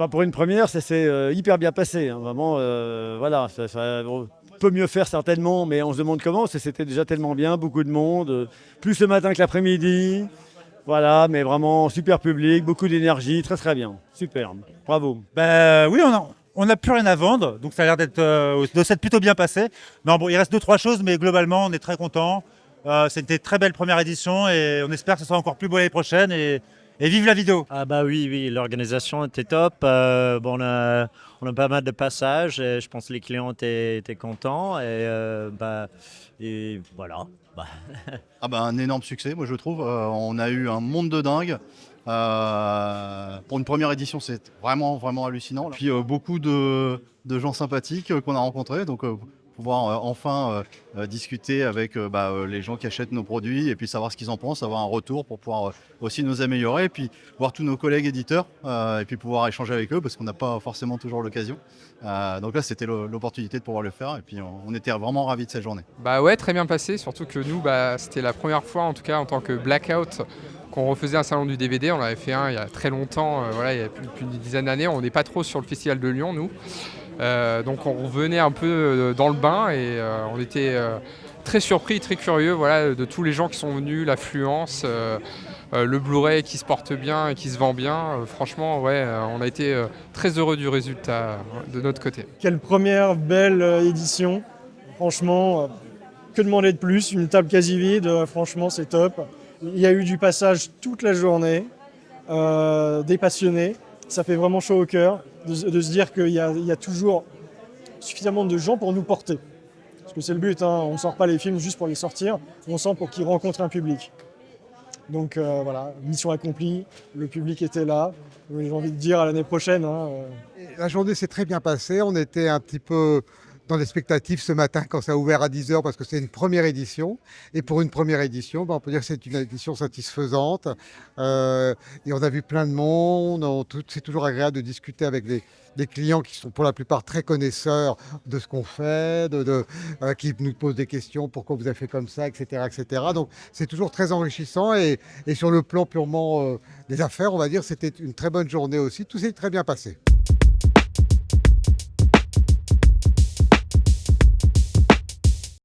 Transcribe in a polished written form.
bah, pour une première, ça s'est hyper bien passé, hein. Vraiment, voilà, on peut mieux faire certainement, mais on se demande comment, c'était déjà tellement bien, beaucoup de monde, plus le matin que l'après-midi. Voilà, mais vraiment super public, beaucoup d'énergie, très très bien, super, bravo. Ben oui, on n'a plus rien à vendre, donc ça a l'air de s'être plutôt bien passé. Non, bon, il reste deux, trois choses, mais globalement, on est très content. C'était une très belle première édition et on espère que ce sera encore plus beau l'année prochaine. Et vive la vidéo! Ah bah oui, oui, l'organisation était top. Bon, on a pas mal de passages et je pense que les clients étaient contents. Et voilà. Bah, Ah bah, un énorme succès, moi je trouve. On a eu un monde de dingue. Pour une première édition, c'est vraiment, vraiment hallucinant. Puis beaucoup de gens sympathiques qu'on a rencontrés. Donc pouvoir enfin discuter avec les gens qui achètent nos produits et puis savoir ce qu'ils en pensent, avoir un retour pour pouvoir aussi nous améliorer. Et puis voir tous nos collègues éditeurs et puis pouvoir échanger avec eux parce qu'on n'a pas forcément toujours l'occasion. Donc là, c'était l'opportunité de pouvoir le faire. Et puis on était vraiment ravis de cette journée. Bah ouais, très bien passé, surtout que nous, c'était la première fois, en tout cas en tant que Blackout, qu'on refaisait un salon du DVD. On l'avait fait un il y a très longtemps, voilà, il y a plus d'une dizaine d'années. On n'est pas trop sur le Festival de Lyon, nous. Donc on revenait un peu dans le bain et on était très surpris, très curieux, voilà, de tous les gens qui sont venus, l'affluence, le Blu-ray qui se porte bien et qui se vend bien. Franchement, ouais, on a été très heureux du résultat de notre côté. Quelle première belle édition. Franchement, que demander de plus? Une table quasi vide, franchement, c'est top. Il y a eu du passage toute la journée, des passionnés. Ça fait vraiment chaud au cœur de se dire qu'il y a toujours suffisamment de gens pour nous porter. Parce que c'est le but, hein. On ne sort pas les films juste pour les sortir, on sort pour qu'ils rencontrent un public. Donc voilà, mission accomplie, le public était là. J'ai envie de dire à l'année prochaine, hein. La journée s'est très bien passée. On était un petit peu dans l'expectative ce matin quand ça a ouvert à 10h parce que c'est une première édition. Et pour une première édition, on peut dire que c'est une édition satisfaisante. Et on a vu plein de monde. C'est toujours agréable de discuter avec des clients qui sont pour la plupart très connaisseurs de ce qu'on fait, qui nous posent des questions, pourquoi vous avez fait comme ça, etc. etc. Donc c'est toujours très enrichissant. Et sur le plan purement des affaires, on va dire, c'était une très bonne journée aussi. Tout s'est très bien passé.